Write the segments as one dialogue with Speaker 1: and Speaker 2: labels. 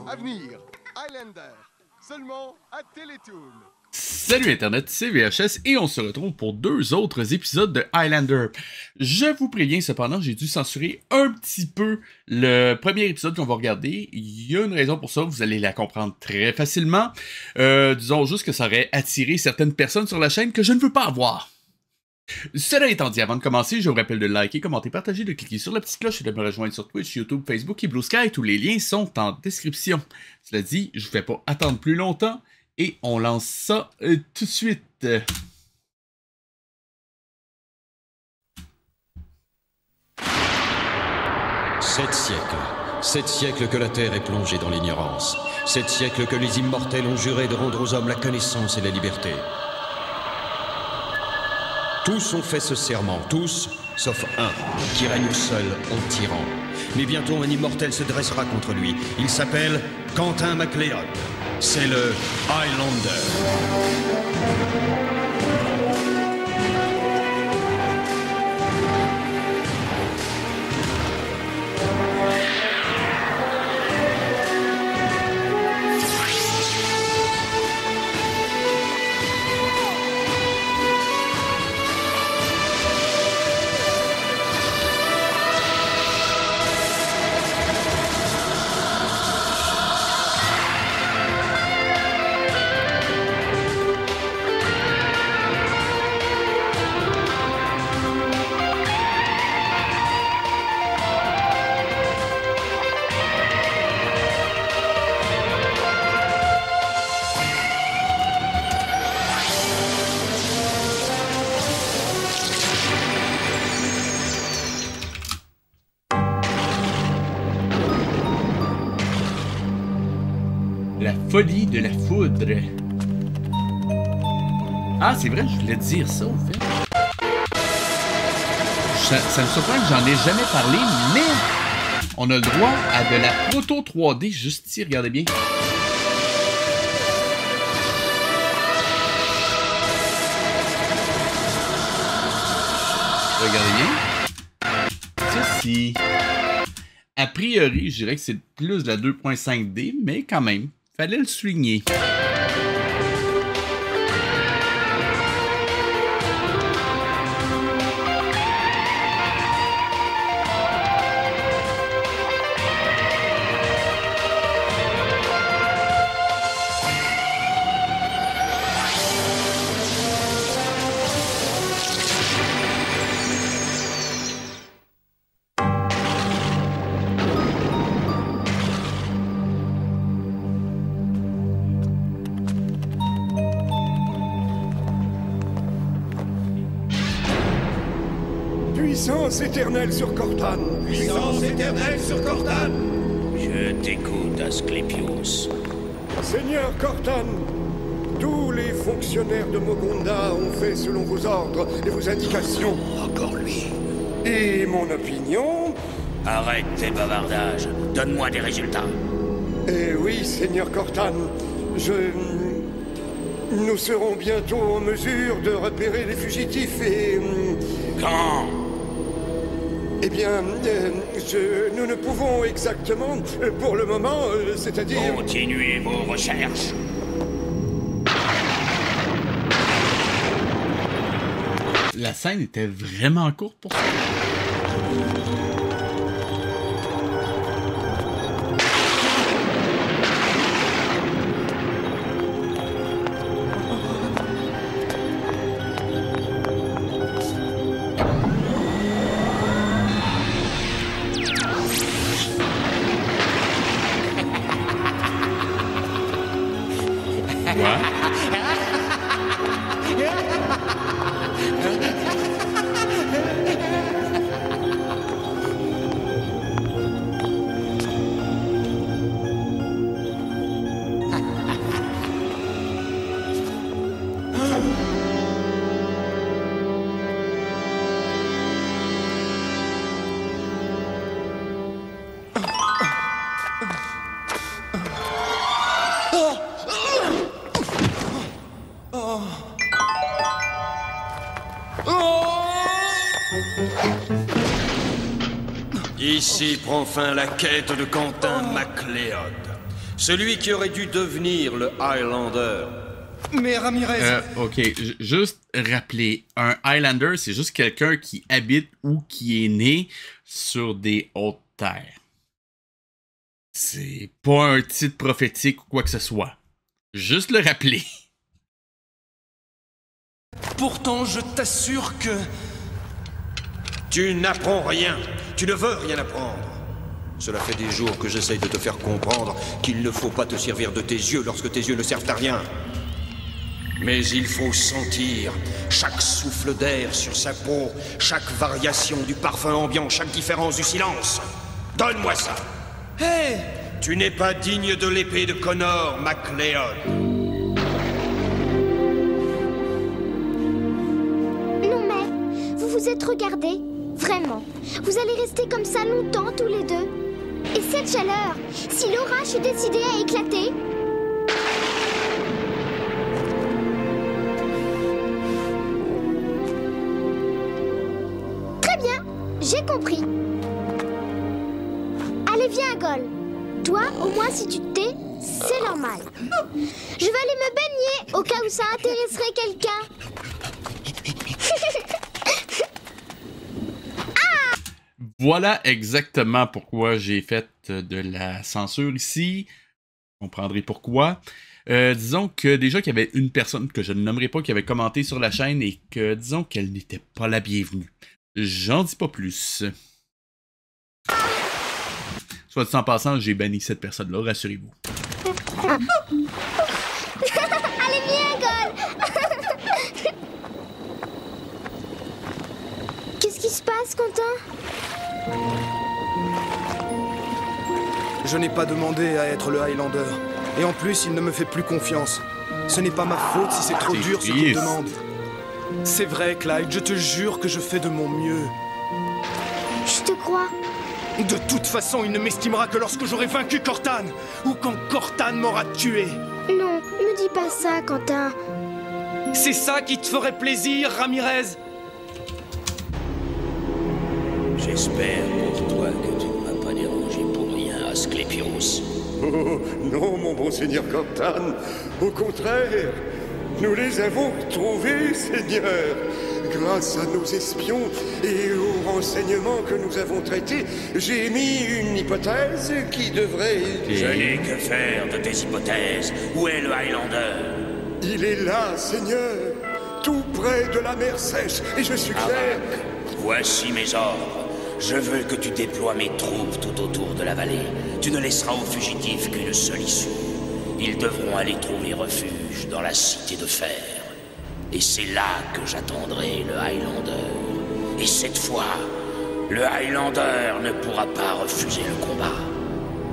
Speaker 1: À venir, Highlander, seulement à Télétoon.
Speaker 2: Salut Internet, c'est VHS et on se retrouve pour 2 autres épisodes de Highlander. Je vous préviens cependant, j'ai dû censurer un petit peu le premier épisode qu'on va regarder. Il y a une raison pour ça, vous allez la comprendre très facilement. Disons juste que ça aurait attiré certaines personnes sur la chaîne que je ne veux pas avoir. Cela étant dit, avant de commencer, je vous rappelle de liker, commenter, partager, de cliquer sur la petite cloche et de me rejoindre sur Twitch, YouTube, Facebook et Blue Sky. Tous les liens sont en description. Cela dit, je ne vous fais pas attendre plus longtemps et on lance ça tout de suite.
Speaker 3: 7 siècles. 7 siècles que la Terre est plongée dans l'ignorance. 7 siècles que les immortels ont juré de rendre aux hommes la connaissance et la liberté. Tous ont fait ce serment, tous, sauf un, qui règne seul en tyran. Mais bientôt un immortel se dressera contre lui. Il s'appelle Quentin MacLeod. C'est le Highlander.
Speaker 2: La folie de la foudre. Ah, c'est vrai, je voulais te dire ça, au fait. Ça me surprend que j'en ai jamais parlé, mais on a le droit à de la proto 3D juste ici, regardez bien. Regardez bien. Ceci. A priori, je dirais que c'est plus de la 2.5D, mais quand même, fallait le souligner.
Speaker 4: Puissance éternelle sur Cortan.
Speaker 5: Puissance éternelle sur Cortan.
Speaker 6: Je t'écoute, Asclepios.
Speaker 4: Seigneur Cortan, tous les fonctionnaires de Mogonda ont fait selon vos ordres et vos indications.
Speaker 6: Encore lui.
Speaker 4: Et mon opinion...
Speaker 6: Arrête tes bavardages. Donne-moi des résultats.
Speaker 4: Eh oui, Seigneur Cortan, nous serons bientôt en mesure de repérer les fugitifs et...
Speaker 6: Quand?
Speaker 4: Eh bien, nous ne pouvons exactement, pour le moment, c'est-à-dire...
Speaker 6: Continuez vos recherches.
Speaker 2: La scène était vraiment courte pour ça.
Speaker 3: Ici prend fin la quête de Quentin MacLeod. Celui qui aurait dû devenir le Highlander.
Speaker 7: Mais Ramirez...
Speaker 2: Ok, juste rappeler, un Highlander, c'est juste quelqu'un qui habite ou qui est né sur des hautes terres. C'est pas un titre prophétique ou quoi que ce soit. Juste le rappeler.
Speaker 7: Pourtant, je t'assure que...
Speaker 3: Tu n'apprends rien. Tu ne veux rien apprendre. Cela fait des jours que j'essaye de te faire comprendre qu'il ne faut pas te servir de tes yeux lorsque tes yeux ne servent à rien. Mais il faut sentir chaque souffle d'air sur sa peau, chaque variation du parfum ambiant, chaque différence du silence. Donne-moi ça.
Speaker 7: Hé!
Speaker 3: Tu n'es pas digne de l'épée de Connor MacLeod.
Speaker 8: Non mais, vous vous êtes regardés? Vraiment? Vous allez rester comme ça longtemps tous les deux? Et cette chaleur, si l'orage est décidé à éclater? Très bien, j'ai compris. Allez, viens, Gol. Toi, au moins, si tu te tais, c'est normal. Je vais aller me baigner, au cas où ça intéresserait quelqu'un.
Speaker 2: Voilà exactement pourquoi j'ai fait de la censure ici. Vous comprendrez pourquoi. Disons que déjà qu'il y avait une personne que je ne nommerai pas qui avait commenté sur la chaîne et que disons qu'elle n'était pas la bienvenue. J'en dis pas plus. Soit dit en passant, j'ai banni cette personne-là, rassurez-vous.
Speaker 8: Allez, viens, Gol. Qu'est-ce qui se passe, Quentin?
Speaker 7: Je n'ai pas demandé à être le Highlander. Et en plus, il ne me fait plus confiance. Ce n'est pas ma faute si c'est trop dur ce qu'il me demande. C'est vrai, Clyde, je te jure que je fais de mon mieux.
Speaker 8: Je te crois.
Speaker 7: De toute façon, il ne m'estimera que lorsque j'aurai vaincu Cortan, ou quand Cortan m'aura tué.
Speaker 8: Non, me dis pas ça, Quentin.
Speaker 7: C'est ça qui te ferait plaisir, Ramirez?
Speaker 6: J'espère pour toi que tu ne m'as pas dérangé pour rien, Asclepios.
Speaker 4: Oh, non, mon bon seigneur Cortan. Au contraire, nous les avons retrouvés, Seigneur. Grâce à nos espions et aux renseignements que nous avons traités, j'ai émis une hypothèse qui devrait...
Speaker 6: Je n'ai que faire de tes hypothèses. Où est le Highlander?
Speaker 4: Il est là, Seigneur, tout près de la mer sèche, et je suggère...
Speaker 6: Voici mes ordres. Je veux que tu déploies mes troupes tout autour de la vallée. Tu ne laisseras aux fugitifs qu'une seule issue. Ils devront aller trouver refuge dans la cité de fer. Et c'est là que j'attendrai le Highlander. Et cette fois, le Highlander ne pourra pas refuser le combat.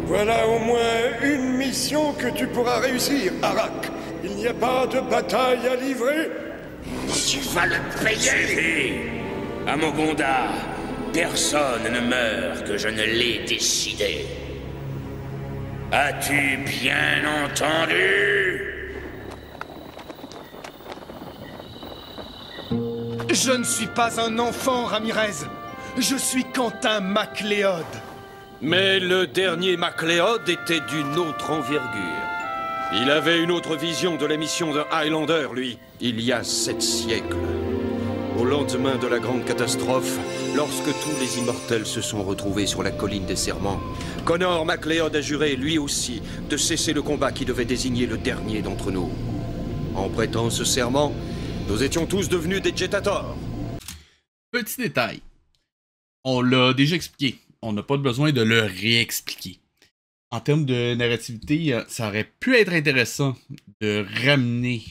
Speaker 4: Voilà au moins une mission que tu pourras réussir, Arak. Il n'y a pas de bataille à livrer.
Speaker 6: Tu vas le payer. À Mogonda, personne ne meurt que je ne l'ai décidé. As-tu bien entendu?
Speaker 7: Je ne suis pas un enfant, Ramirez. Je suis Quentin MacLeod.
Speaker 3: Mais le dernier MacLeod était d'une autre envergure. Il avait une autre vision de la mission d'un Highlander, lui, il y a 7 siècles. Au lendemain de la grande catastrophe, lorsque tous les immortels se sont retrouvés sur la colline des serments, Connor MacLeod a juré, lui aussi, de cesser le combat qui devait désigner le dernier d'entre nous. En prêtant ce serment, nous étions tous devenus des Jetator.
Speaker 2: Petit détail. On l'a déjà expliqué. On n'a pas besoin de le réexpliquer. En termes de narrativité, ça aurait pu être intéressant de ramener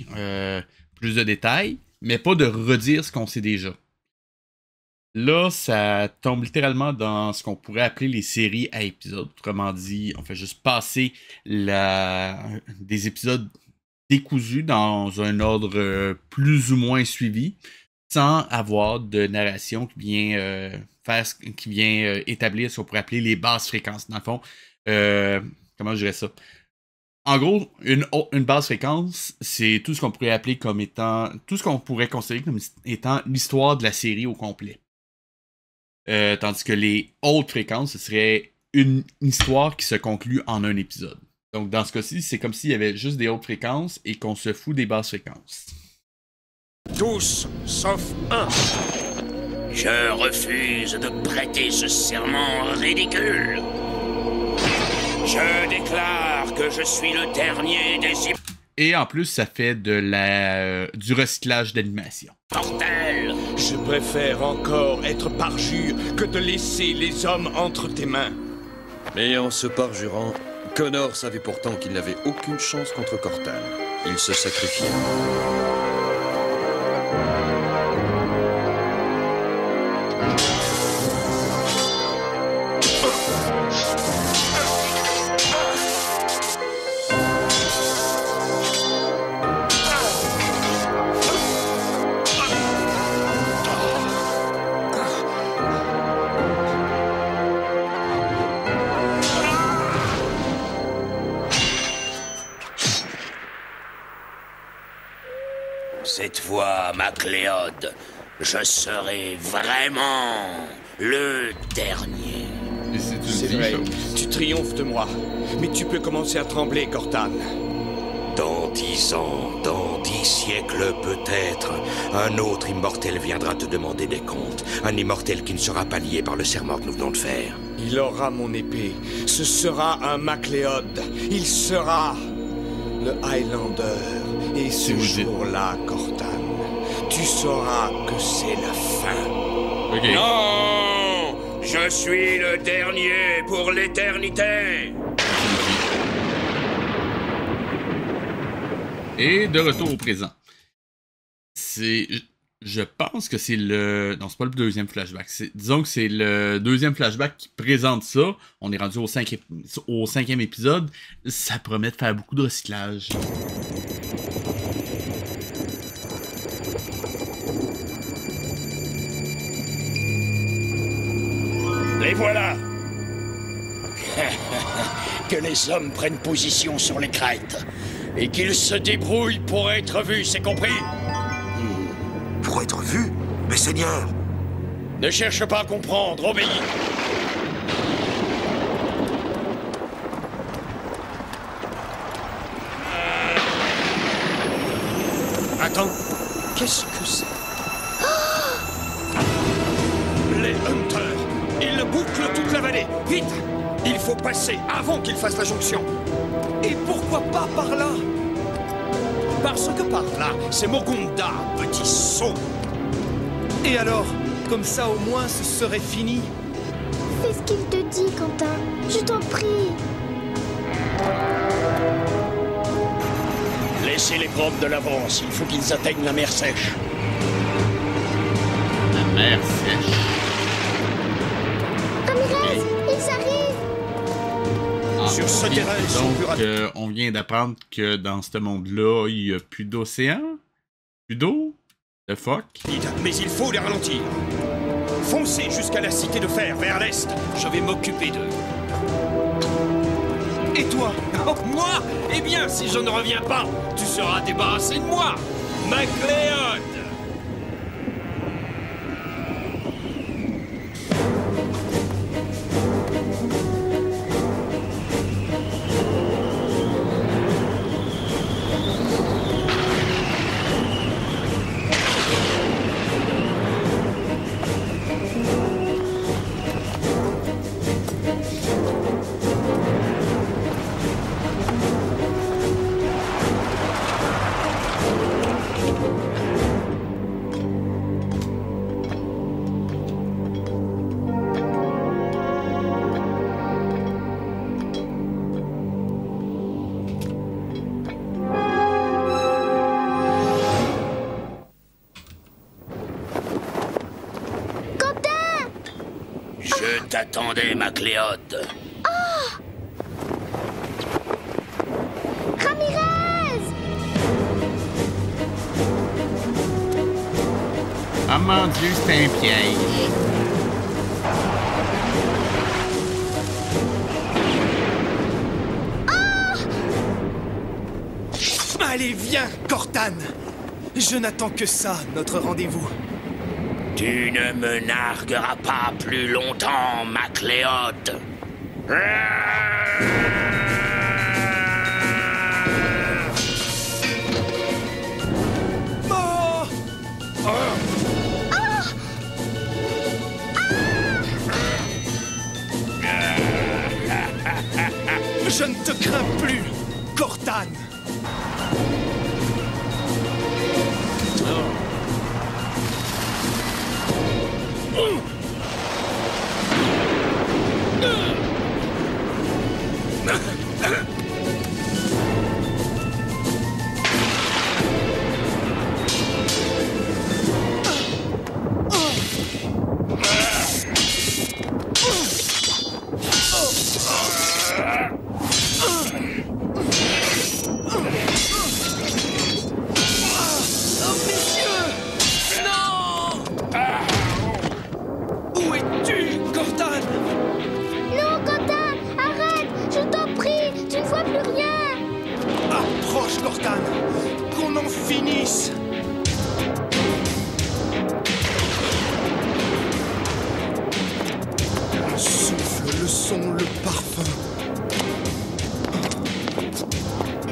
Speaker 2: plus de détails, mais pas de redire ce qu'on sait déjà. Là, ça tombe littéralement dans ce qu'on pourrait appeler les séries à épisodes. Autrement dit, on fait juste passer des épisodes décousus dans un ordre plus ou moins suivi, sans avoir de narration qui vient établir ce qu'on pourrait appeler les basses fréquences. Dans le fond, comment je dirais ça? En gros, une basse fréquence, c'est tout ce qu'on pourrait appeler comme étant, tout ce qu'on pourrait considérer comme étant l'histoire de la série au complet. Tandis que les hautes fréquences, ce serait une histoire qui se conclut en un épisode. Donc, dans ce cas-ci, c'est comme s'il y avait juste des hautes fréquences et qu'on se fout des basses fréquences.
Speaker 3: Tous, sauf un.
Speaker 6: Je refuse de prêter ce serment ridicule. Je déclare que je suis le dernier des...
Speaker 2: Et en plus, ça fait du recyclage d'animation.
Speaker 6: Mortel!
Speaker 5: Je préfère encore être parjure que de laisser les hommes entre tes mains.
Speaker 3: Mais en se parjurant, Connor savait pourtant qu'il n'avait aucune chance contre Cortana. Il se sacrifiait.
Speaker 6: Cette fois, Macléod, je serai vraiment le dernier.
Speaker 2: Et c'est une
Speaker 5: C'est vrai, tu triomphes de moi. Mais tu peux commencer à trembler, Cortane.
Speaker 4: Dans 10 ans, dans 10 siècles peut-être, un autre immortel viendra te demander des comptes. Un immortel qui ne sera pas lié par le serment que nous venons de faire.
Speaker 5: Il aura mon épée. Ce sera un Macléod. Il sera le Highlander. Et ce jour-là, Cortane, tu sauras que c'est la fin.
Speaker 2: Okay.
Speaker 6: Non! Je suis le dernier pour l'éternité!
Speaker 2: Et de retour au présent. Je pense que c'est le... Non, c'est pas le deuxième flashback. Disons que c'est le deuxième flashback qui présente ça. On est rendu au 5e épisode. Ça promet de faire beaucoup de recyclage.
Speaker 6: Les voilà! Que les hommes prennent position sur les crêtes et qu'ils se débrouillent pour être vus, c'est compris?
Speaker 4: Pour être vu? Mais Seigneur!
Speaker 6: Ne cherche pas à comprendre, obéis!
Speaker 3: Attends, qu'est-ce que c'est?
Speaker 5: Les Hunters! Ils bouclent toute la vallée! Vite! Il faut passer avant qu'ils fassent la jonction! Et pourquoi pas par là? Parce que par là, c'est Mogunda, petit sot! Et alors? Comme ça, au moins, ce serait fini?
Speaker 8: Fais ce qu'il te dit, Quentin. Je t'en prie.
Speaker 6: Laissez les probes de l'avance, il faut qu'ils atteignent la mer sèche.
Speaker 2: La mer sèche.
Speaker 8: Ramirez, ils arrivent.
Speaker 5: Sur ce terrain, ils sont plus rapides.
Speaker 2: On vient d'apprendre que dans ce monde-là, il n'y a plus d'océan? Plus d'eau? The fuck?
Speaker 5: Mais il faut les ralentir. Foncez jusqu'à la cité de fer, vers l'est. Je vais m'occuper d'eux. Et toi?
Speaker 9: Oh, moi? Eh bien, si je ne reviens pas, tu seras débarrassé de moi, Macléod!
Speaker 6: Je t'attendais, Macléod.
Speaker 8: Ramirez!
Speaker 2: Ah mon Dieu, c'est un piège.
Speaker 7: Allez, viens, Cortane! Je n'attends que ça, notre rendez-vous.
Speaker 6: Tu ne me nargueras pas plus longtemps, Macléod.
Speaker 7: Je ne te crains plus, Cortan.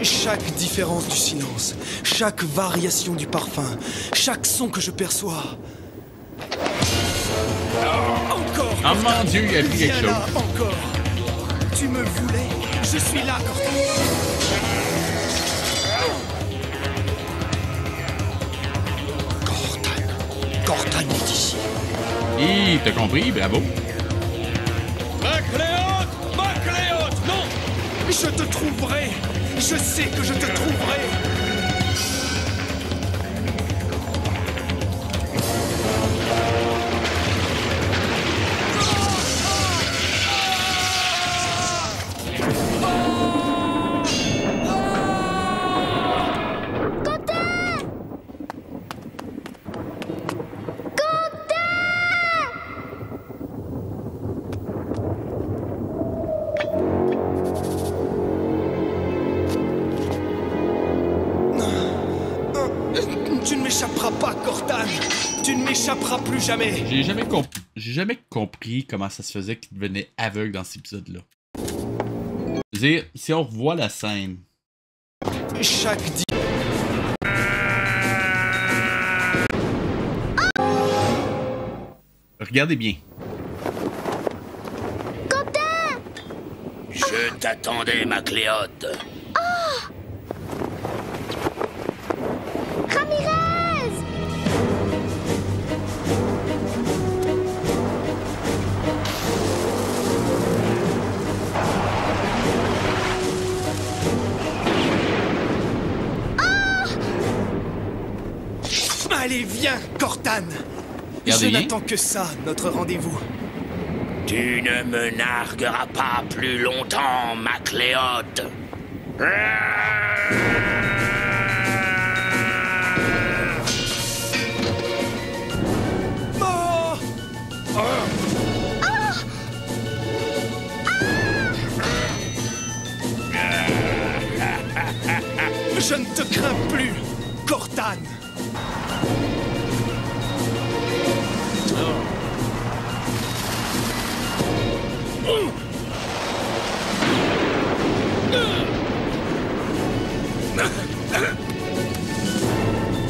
Speaker 7: Chaque différence du silence, chaque variation du parfum, chaque son que je perçois. Encore!
Speaker 2: Oh mon Dieu, il a pris quelque chose.
Speaker 7: Encore! Tu me voulais? Je suis là, Cortan. Cortan est ici.
Speaker 2: Et t'as compris, bravo.
Speaker 5: Macléote! Macléote! Non!
Speaker 7: Je te trouverai! Je sais que je te trouverai! Tu ne m'échapperas pas, Cortan! Tu ne m'échapperas plus jamais!
Speaker 2: J'ai jamais compris comment ça se faisait qu'il devenait aveugle dans cet épisode-là. Je veux dire, si on revoit la scène...
Speaker 7: Chaque
Speaker 2: Regardez bien.
Speaker 8: Cortan!
Speaker 6: Je t'attendais, Macléote.
Speaker 8: Ramirez!
Speaker 7: Allez, viens, Cortan! Je n'attends que ça, notre rendez-vous.
Speaker 6: Tu ne me nargueras pas plus longtemps, Macléote.
Speaker 7: Je ne te crains plus, Cortan.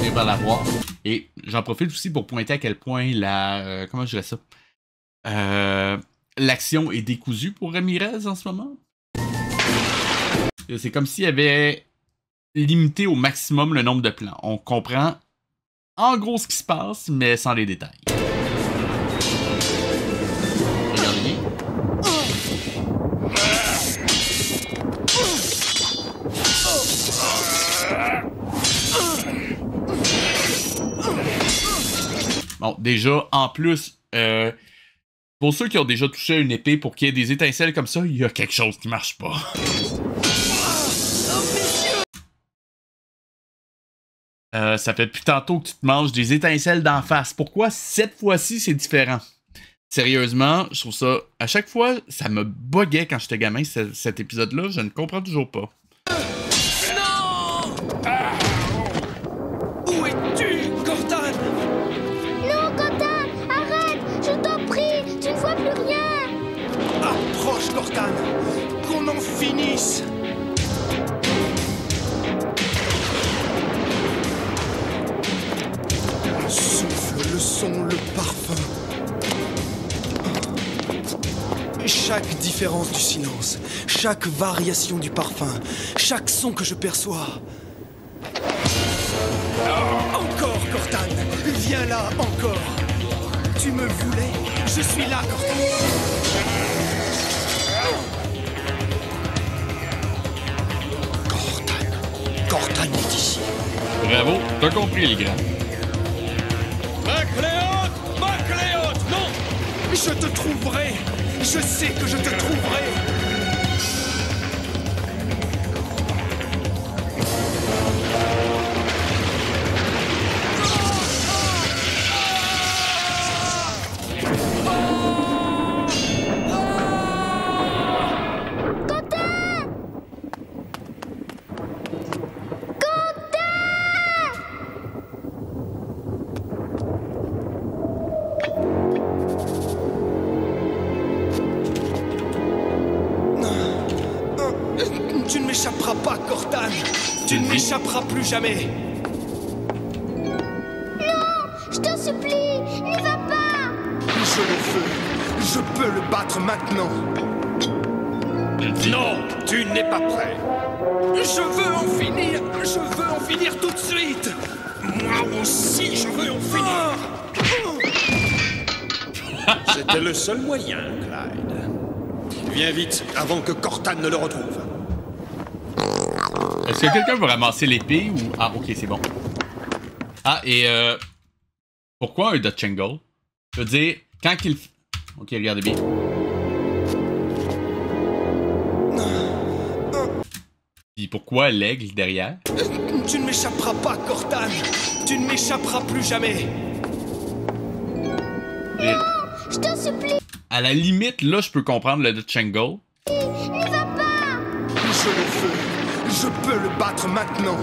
Speaker 2: Et par la voir. Et j'en profite aussi pour pointer à quel point la... comment je dirais ça? L'action est décousue pour Ramirez en ce moment. C'est comme s'il avait limité au maximum le nombre de plans. On comprend en gros ce qui se passe, mais sans les détails. Regardez bien. Bon, déjà, en plus, pour ceux qui ont déjà touché à une épée, pour qu'il y ait des étincelles comme ça, il y a quelque chose qui marche pas. Ça fait depuis tantôt que tu te manges des étincelles d'en face. Pourquoi cette fois-ci c'est différent? Sérieusement, je trouve ça... À chaque fois, ça me buguait quand j'étais gamin, cet épisode-là. Je ne comprends toujours pas.
Speaker 7: Non! Où es-tu, Cortan?
Speaker 8: Non, Cortan! Arrête! Je t'en prie! Tu ne vois plus rien!
Speaker 7: Approche, Cortan! Qu'on en finisse! Le souffle, le son, le parfum. Chaque différence différence du silence, chaque variation du parfum, chaque son que je perçois. Encore, Cortan! Viens là, encore! Tu me voulais? Je suis là, Cortan!
Speaker 3: Cortan est ici.
Speaker 2: Bravo, t'as compris, les gars.
Speaker 5: Macléote, non!
Speaker 7: Je te trouverai! Je sais que je te trouverai! Tu ne m'échapperas pas, Cortan! Tu ne m'échapperas plus jamais!
Speaker 8: Non! Je t'en supplie! N'y va pas!
Speaker 7: Je le veux! Je peux le battre maintenant!
Speaker 5: Non, tu n'es pas prêt. Je veux en finir! Je veux en finir tout de suite! Moi aussi, je veux en finir!
Speaker 3: C'était le seul moyen, Clyde. Viens vite, avant que Cortan ne le retrouve.
Speaker 2: Est-ce que quelqu'un veut ramasser l'épée ou... Ah, ok, c'est bon. Ah, et pourquoi un Dutch Angle? Je veux dire, quand il... Ok, regardez bien. Puis pourquoi l'aigle derrière?
Speaker 7: Tu ne m'échapperas pas, Cortan! Tu ne m'échapperas plus jamais!
Speaker 2: Et...
Speaker 8: Je t'en supplie!
Speaker 2: À la limite, là, je peux comprendre le Dutch Angle.
Speaker 8: N'y va pas!
Speaker 7: Je le veux! Je peux le battre maintenant!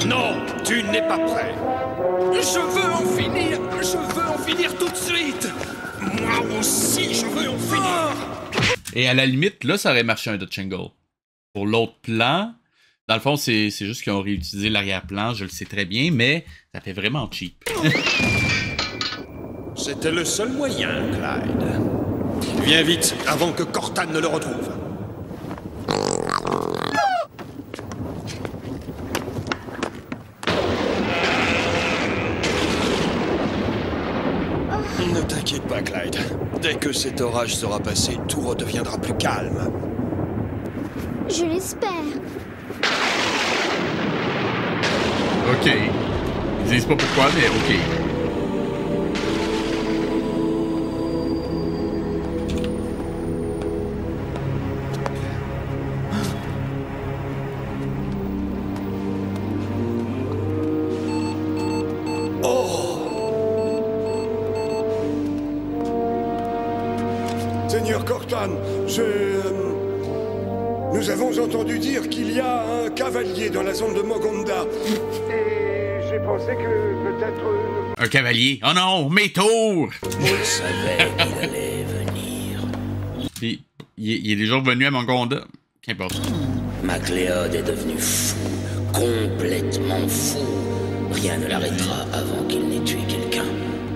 Speaker 5: Non, tu n'es pas prêt. Je veux en finir! Je veux en finir tout de suite! Moi aussi, je veux en finir!
Speaker 2: Et à la limite, là, ça aurait marché un Dutch Angle. Pour l'autre plan, dans le fond, c'est juste qu'ils ont réutilisé l'arrière-plan, je le sais très bien, mais ça fait vraiment cheap.
Speaker 3: C'était le seul moyen, Clyde. Viens vite, avant que Cortan ne le retrouve. Ne t'inquiète pas, Clyde. Dès que cet orage sera passé, tout redeviendra plus calme.
Speaker 8: Je l'espère.
Speaker 2: Ok. Ils disent pas pourquoi, mais ok.
Speaker 4: Seigneur Cortan, nous avons entendu dire qu'il y a un cavalier dans la zone de Mogonda. Et j'ai pensé que peut-être...
Speaker 2: Un cavalier. Oh non, mes tours!
Speaker 6: Je savais qu'il allait venir.
Speaker 2: Puis, il est déjà revenu à Mogonda. Qu'importe.
Speaker 6: Macléod est devenu fou, complètement fou. Rien ne l'arrêtera avant qu'il n'ait tué quelqu'un.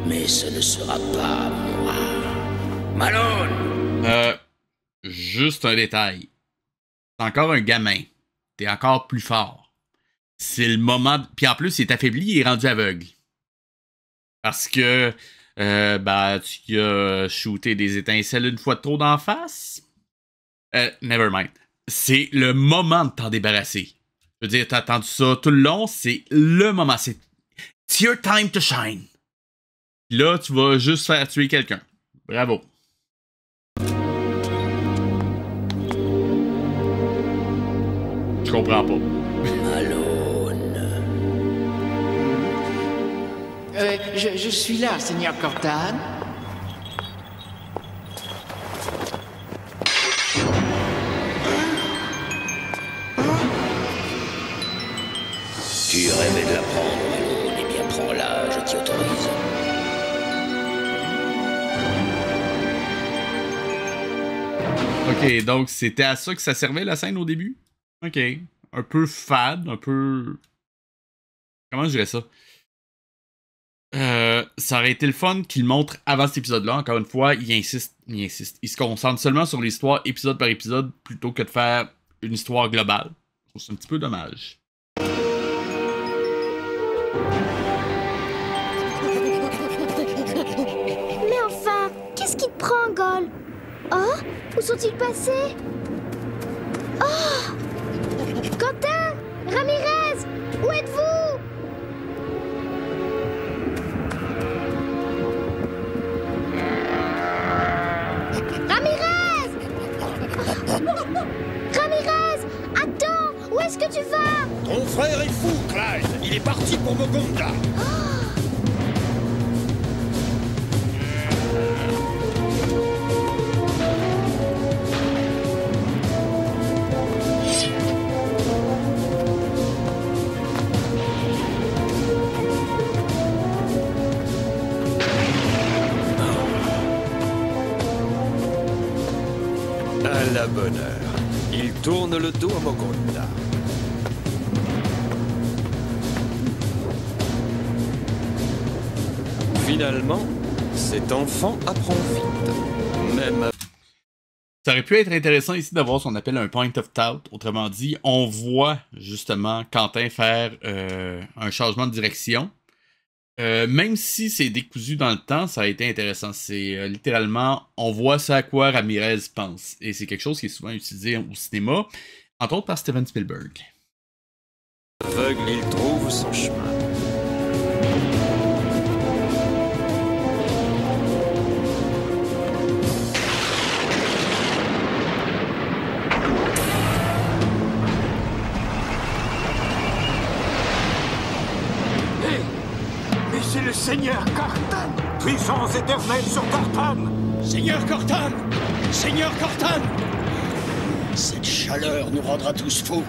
Speaker 6: Mais ce ne sera pas moi. Malone!
Speaker 2: Juste un détail. T'es encore un gamin. T'es encore plus fort. C'est le moment... Puis en plus, il est affaibli, il est rendu aveugle. Parce que... tu as shooté des étincelles une fois de trop d'en face. Never mind. C'est le moment de t'en débarrasser. Je veux dire, t'as attendu ça tout le long, c'est le moment. C'est It's your time to shine. Là, tu vas juste faire tuer quelqu'un. Bravo. Je comprends pas.
Speaker 6: Malone.
Speaker 10: Je suis là, Seigneur Cortan.
Speaker 6: Tu rêvais de la prendre, Malone. Eh bien, prends-la, je t'y autorise.
Speaker 2: Ok, donc c'était à ça que ça servait la scène au début? Ok. Un peu fade, un peu... Comment je dirais ça? Ça aurait été le fun qu'il montre avant cet épisode-là. Encore une fois, il insiste. Il se concentre seulement sur l'histoire épisode par épisode plutôt que de faire une histoire globale. C'est un petit peu dommage.
Speaker 8: Mais enfin, qu'est-ce qui te prend, Gol? Oh, où sont-ils passés? Oh! Quentin! Ramirez! Où êtes-vous? Ramirez! Ramirez! Attends! Où est-ce que tu vas?
Speaker 5: Ton frère est fou, Clyde. Il est parti pour Mogonda. À la bonne heure. Il tourne le dos à Mogonda. Finalement, cet enfant apprend vite. Même à...
Speaker 2: Ça aurait pu être intéressant ici d'avoir ce qu'on appelle un point of thought. Autrement dit, on voit justement Quentin faire un changement de direction. Même si c'est décousu dans le temps, ça a été intéressant. C'est littéralement, on voit ce à quoi Ramirez pense. Et c'est quelque chose qui est souvent utilisé au cinéma, entre autres par Steven Spielberg.
Speaker 5: Aveugle, il trouve son chemin.
Speaker 11: C'est le Seigneur Cortan! Puissance éternelle sur Cortan!
Speaker 6: Seigneur Cortan! Seigneur Cortan! Cette chaleur nous rendra tous fous.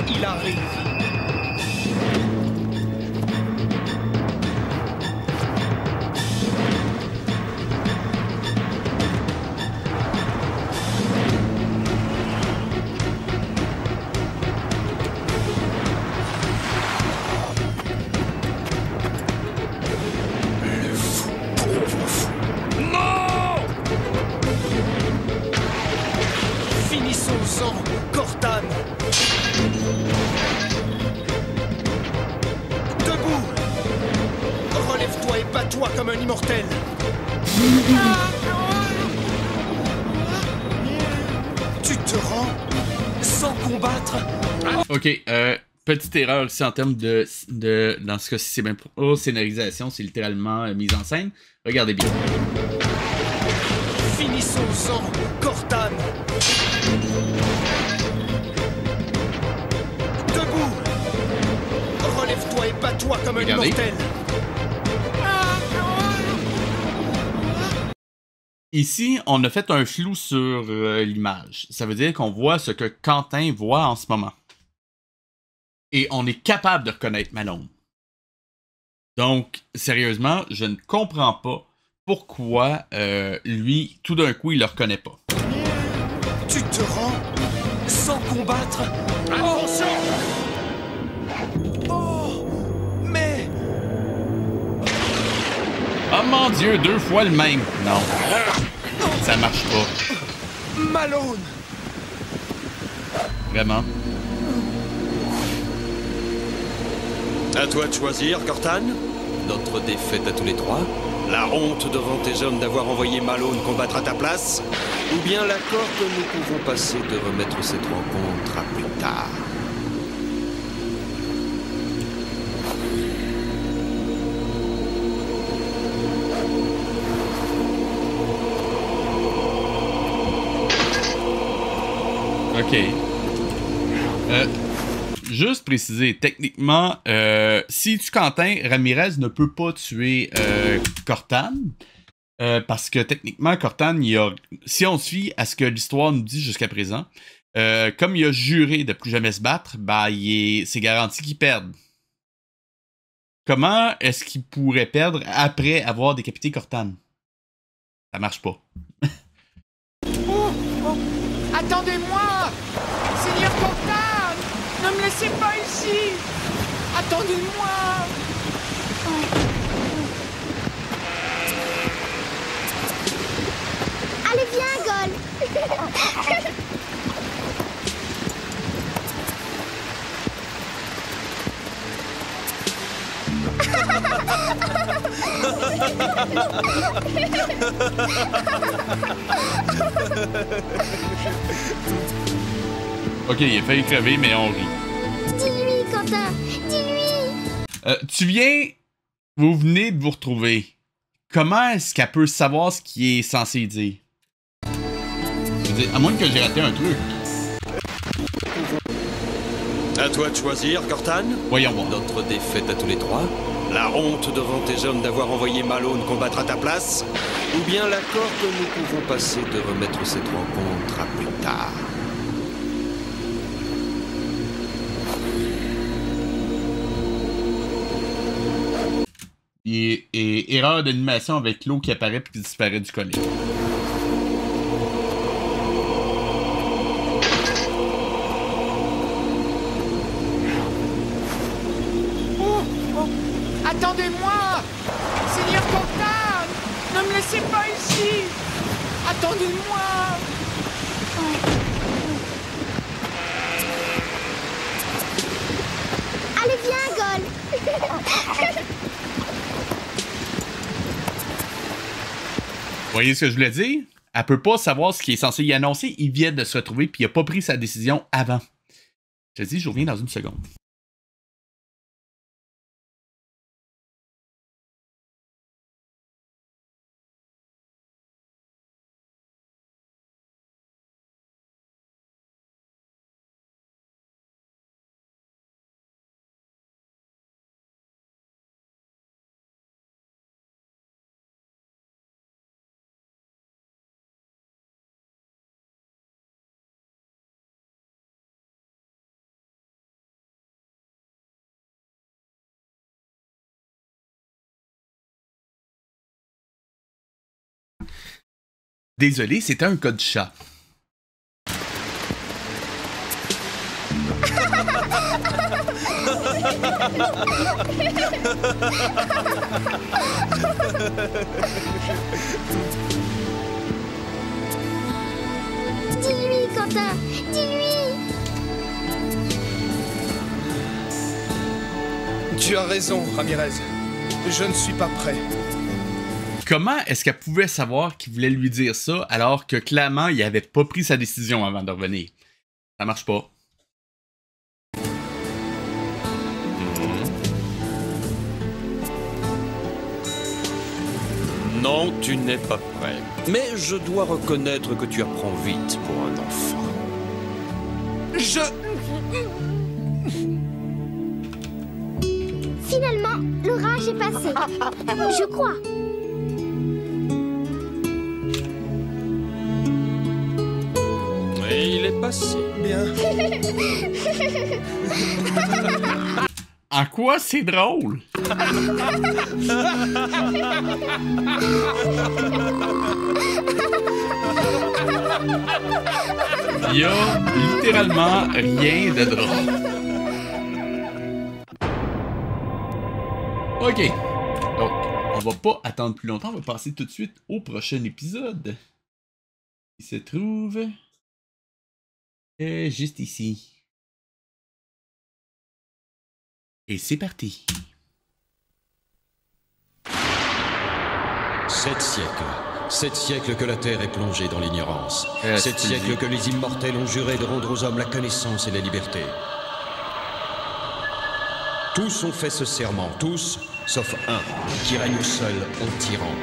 Speaker 11: Il arrive!
Speaker 5: Cortan! Debout! Relève-toi et bats-toi comme un immortel! Tu te rends sans combattre?
Speaker 2: Ok, petite erreur ici en termes de dans ce cas-ci, c'est même pas scénarisation, c'est littéralement mise en scène. Regardez bien.
Speaker 5: Finissons-en, Cortan! Debout! Relève-toi et bats-toi comme un immortel!
Speaker 2: Ici, on a fait un flou sur l'image. Ça veut dire qu'on voit ce que Quentin voit en ce moment. Et on est capable de reconnaître Malone. Donc, sérieusement, je ne comprends pas pourquoi lui, tout d'un coup, il le reconnaît pas.
Speaker 5: Tu te rends sans combattre? Attention! Oh! Mais...
Speaker 2: Oh mon Dieu, 2 fois le même. Non. Ça marche pas.
Speaker 5: Malone!
Speaker 2: Vraiment.
Speaker 3: À toi de choisir, Cortan. Notre défaite à tous les trois. La honte devant tes hommes d'avoir envoyé Malone combattre à ta place. Ou bien l'accord que nous pouvons passer de remettre cette rencontre à plus tard.
Speaker 2: Ok. Juste préciser, techniquement, si tu Quentin, Ramirez ne peut pas tuer Cortan. Parce que techniquement, Cortan, si on se fie à ce que l'histoire nous dit jusqu'à présent, comme il a juré de plus jamais se battre, bah, c'est garanti qu'il perde. Comment est-ce qu'il pourrait perdre après avoir décapité Cortan? Ça marche pas.
Speaker 10: laissez pas ici! Attendez-moi!
Speaker 8: Allez, viens, Gol.
Speaker 2: Ok, il a failli crever, mais on rit.
Speaker 8: Dis-lui, Quentin. Dis-lui.
Speaker 2: Tu viens... Vous venez de vous retrouver. Comment est-ce qu'elle peut savoir ce qu'il est censé dire? Je veux dire, à moins que j'ai raté un truc.
Speaker 3: À toi de choisir, Cortan.
Speaker 2: Voyons voir.
Speaker 3: Notre défaite à tous les trois. La honte devant tes hommes d'avoir envoyé Malone combattre à ta place. Ou bien l'accord que nous pouvons passer de remettre cette rencontre à plus tard.
Speaker 2: Et erreur d'animation avec l'eau qui apparaît puis qui disparaît du collet.
Speaker 10: Attendez-moi! Seigneur Cortan! Ne me laissez pas ici! Attendez-moi!
Speaker 8: Allez, viens, Gol.
Speaker 2: Vous voyez ce que je voulais dire? Elle peut pas savoir ce qu'il est censé y annoncer. Il vient de se retrouver puis il a pas pris sa décision avant. Je te dis, je reviens dans une seconde. Désolé, c'était un code chat.
Speaker 8: Dis-lui, Quentin. Dis-lui.
Speaker 7: Tu as raison, Ramirez. Je ne suis pas prêt.
Speaker 2: Comment est-ce qu'elle pouvait savoir qu'il voulait lui dire ça alors que clairement il avait pas pris sa décision avant de revenir? Ça marche pas.
Speaker 3: Non, tu n'es pas prêt. Mais je dois reconnaître que tu apprends vite pour un enfant.
Speaker 8: Finalement, l'orage est passé. Je crois.
Speaker 3: Et il est passé.
Speaker 7: Bien.
Speaker 2: En quoi c'est drôle? Il y a littéralement rien de drôle. Ok. Donc, on va pas attendre plus longtemps. On va passer tout de suite au prochain épisode. Il se trouve... juste ici. Et c'est parti.
Speaker 3: 7 siècles. 7 siècles que la Terre est plongée dans l'ignorance. 7 siècles que les immortels ont juré de rendre aux hommes la connaissance et la liberté. Tous ont fait ce serment, tous, sauf un, qui règne seul en tyran.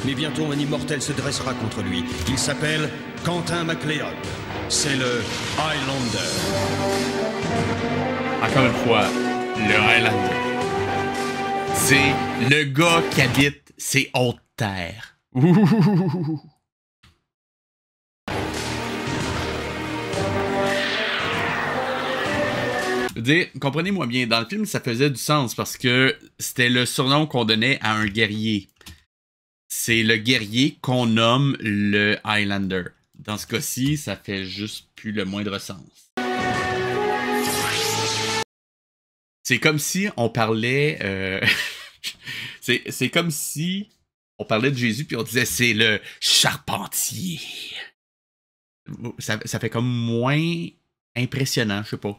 Speaker 3: Mais bientôt un immortel se dressera contre lui. Il s'appelle Quentin MacLeod. C'est le Highlander.
Speaker 2: Encore une fois, le Highlander. C'est le gars qui habite ces hautes terres. Ouh. Je veux dire, comprenez-moi bien, dans le film, ça faisait du sens parce que c'était le surnom qu'on donnait à un guerrier. C'est le guerrier qu'on nomme le Highlander. Dans ce cas-ci, ça fait juste plus le moindre sens. C'est comme si on parlait... c'est comme si on parlait de Jésus puis on disait c'est le charpentier. Ça fait comme moins impressionnant, je sais pas.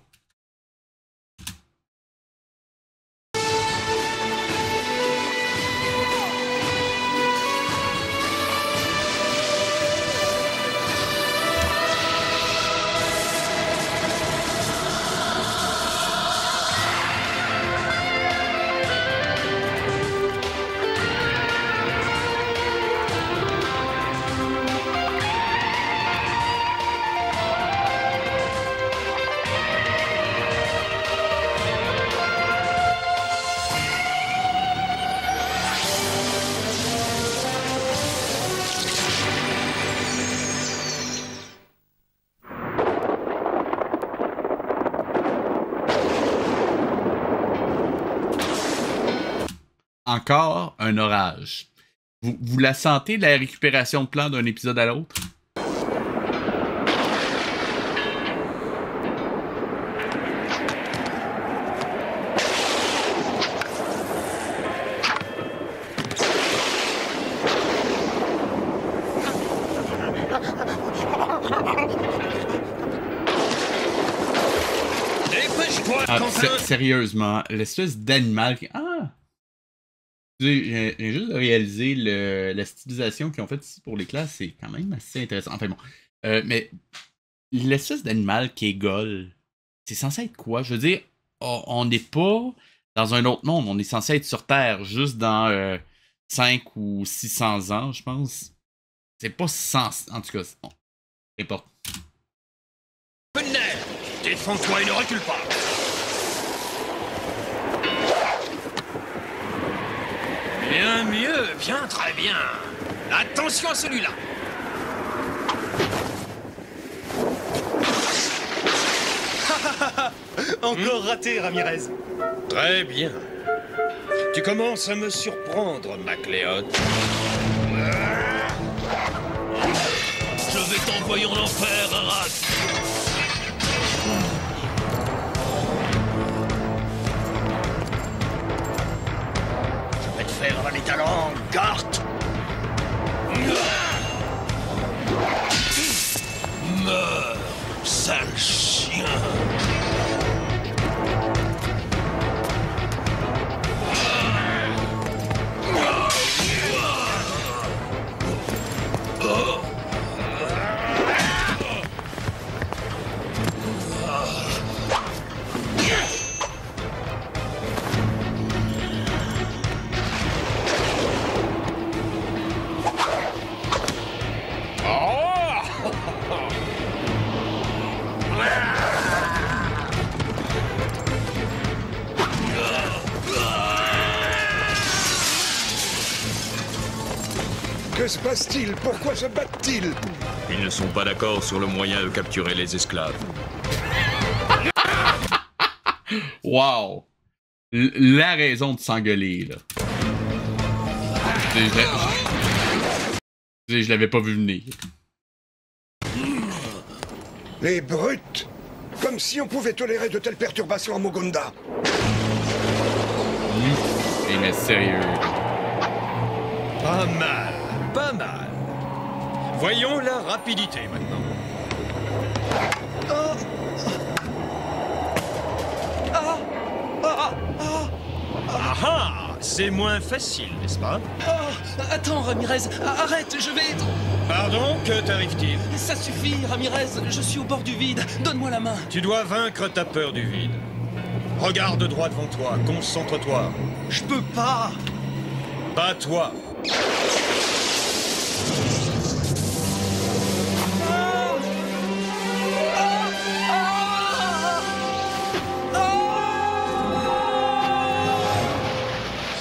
Speaker 2: Encore un orage. Vous la sentez, la récupération de plans d'un épisode à l'autre? Sérieusement, l'espèce d'animal qui... Ah! J'ai juste réalisé la stylisation qu'ils ont faite ici pour les classes, c'est quand même assez intéressant. Enfin bon. Mais l'espèce d'animal qui égole, c'est censé être quoi? Je veux dire, on n'est pas dans un autre monde. On est censé être sur Terre juste dans 5 ou 600 ans, je pense. C'est pas 100... En tout cas, bon. N'importe.
Speaker 5: Défends-toi et ne recule pas. Bien mieux, bien, très bien. Attention à celui-là.
Speaker 12: Encore raté, Ramirez.
Speaker 5: Très bien. Tu commences à me surprendre, MacLeod.
Speaker 9: Je vais t'envoyer en enfer, Arras.
Speaker 6: Faire avaler ta langue, Gart.
Speaker 9: Meurs, sale chien.
Speaker 4: Que se passe-t-il? Pourquoi se battent-ils?
Speaker 9: Ils ne sont pas d'accord sur le moyen de capturer les esclaves.
Speaker 2: Wow! La raison de s'engueuler, là. Je l'avais pas vu venir.
Speaker 4: Les brutes! Comme si on pouvait tolérer de telles perturbations à Mogunda.
Speaker 2: Mais sérieux.
Speaker 5: Pas mal, pas mal. Voyons la rapidité maintenant. Ah, c'est moins facile, n'est-ce pas?
Speaker 12: Attends, Ramirez, arrête, je vais...
Speaker 5: Pardon, que t'arrive-t-il?
Speaker 12: Ça suffit, Ramirez, je suis au bord du vide. Donne-moi la main.
Speaker 5: Tu dois vaincre ta peur du vide. Regarde droit devant toi, concentre-toi.
Speaker 12: Je peux pas.
Speaker 5: Pas toi.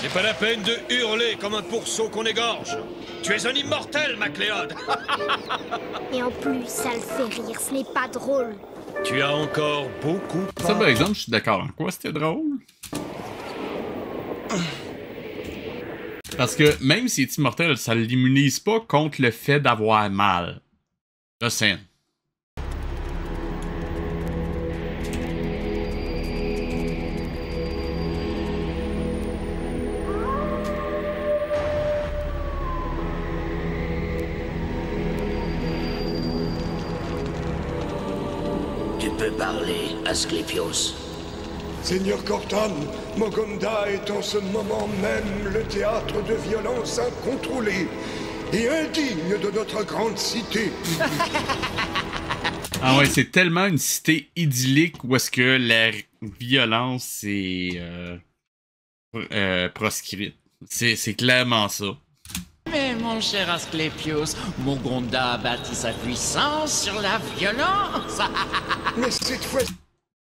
Speaker 5: C'est pas la peine de hurler comme un pourceau qu'on égorge. Tu es un immortel, MacLeod.
Speaker 8: Et en plus, ça le fait rire, ce n'est pas drôle.
Speaker 5: Tu as encore beaucoup...
Speaker 2: Ça, par exemple, je suis d'accord. En quoi c'était drôle? Parce que même s'il est immortel, ça ne l'immunise pas contre le fait d'avoir mal. Je sais.
Speaker 6: veux parler, Asclépios?
Speaker 4: Seigneur Cortan, Mogonda est en ce moment même le théâtre de violences incontrôlées et indigne de notre grande cité.
Speaker 2: Ah ouais, c'est tellement une cité idyllique où est-ce que la violence est proscrite. C'est clairement ça.
Speaker 10: Mais mon cher Asclépios, Mogonda a bâti sa puissance sur la violence.
Speaker 4: Mais cette fois...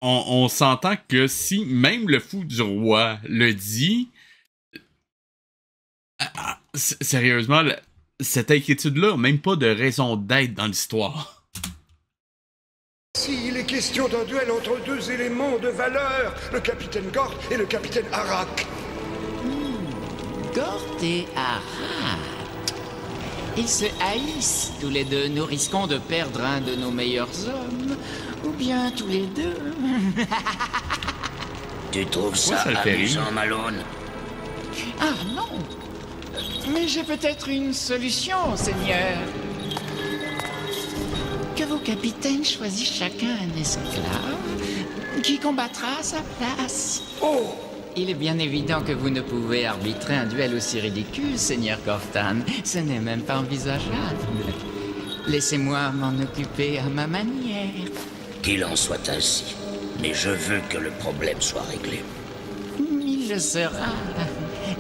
Speaker 2: On s'entend que si même le fou du roi le dit, sérieusement, cette inquiétude-là n'a même pas de raison d'être dans l'histoire.
Speaker 4: Si il est question d'un duel entre deux éléments de valeur, le capitaine Gort et le capitaine Arak.
Speaker 10: Gort et Arak. Ils se haïssent tous les deux. Nous risquons de perdre un de nos meilleurs hommes. Ou bien tous les deux.
Speaker 6: Tu trouves ça amusant, Malone?
Speaker 10: Ah non. Mais j'ai peut-être une solution, Seigneur. Que vos capitaines choisissent chacun un esclave qui combattra à sa place.
Speaker 4: Oh!
Speaker 10: Il est bien évident que vous ne pouvez arbitrer un duel aussi ridicule, Seigneur Cortan. Ce n'est même pas envisageable. Laissez-moi m'en occuper à ma manière.
Speaker 6: Qu'il en soit ainsi. Mais je veux que le problème soit réglé.
Speaker 10: Il le sera.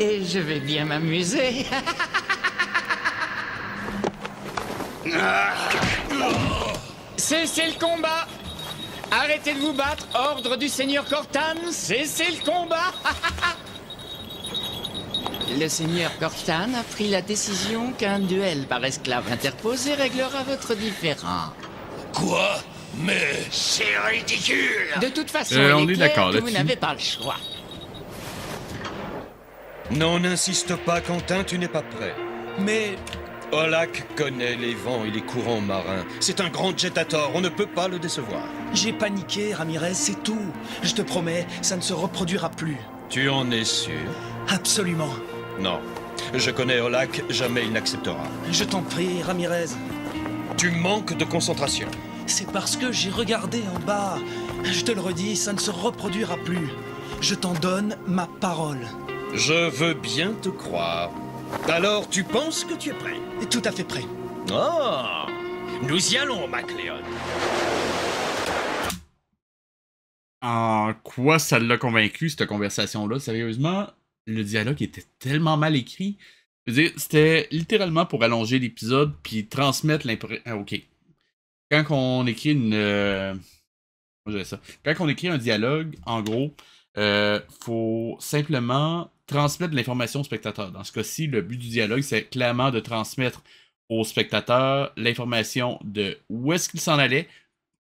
Speaker 10: Et je vais bien m'amuser. Cessez le combat! Arrêtez de vous battre! Ordre du Seigneur Cortan! Cessez le combat! Le Seigneur Cortan a pris la décision qu'un duel par esclave interposé réglera votre différend.
Speaker 9: Quoi? Mais...
Speaker 6: C'est ridicule!
Speaker 10: De toute façon,
Speaker 2: on
Speaker 10: il
Speaker 2: est
Speaker 10: clair
Speaker 2: d'accord
Speaker 10: que vous
Speaker 2: là-dessus.
Speaker 10: n'avez pas le choix.
Speaker 3: Non, n'insiste pas, Quentin, tu n'es pas prêt.
Speaker 5: Mais...
Speaker 3: Olak connaît les vents et les courants marins. C'est un grand jetator, on ne peut pas le décevoir.
Speaker 5: j'ai paniqué, Ramirez, c'est tout. Je te promets, ça ne se reproduira plus.
Speaker 3: Tu en es sûr?
Speaker 5: Absolument.
Speaker 3: Non. Je connais Olak, jamais il n'acceptera.
Speaker 5: Je t'en prie, Ramirez.
Speaker 3: Tu manques de concentration.
Speaker 5: C'est parce que j'ai regardé en bas. Je te le redis, ça ne se reproduira plus. Je t'en donne ma parole.
Speaker 3: Je veux bien te croire. Alors, tu penses que tu es prêt?
Speaker 5: Tout à fait prêt.
Speaker 9: Oh! Nous y allons, MacLeod.
Speaker 2: En quoi ça l'a convaincu, cette conversation-là? Sérieusement, le dialogue était tellement mal écrit. Je veux dire, c'était littéralement pour allonger l'épisode puis transmettre l'impression... Ah, ok. Quand on écrit une... Quand on écrit un dialogue, en gros, faut simplement transmettre l'information au spectateur. Dans ce cas-ci, le but du dialogue, c'est clairement de transmettre au spectateur l'information de où est-ce qu'il s'en allait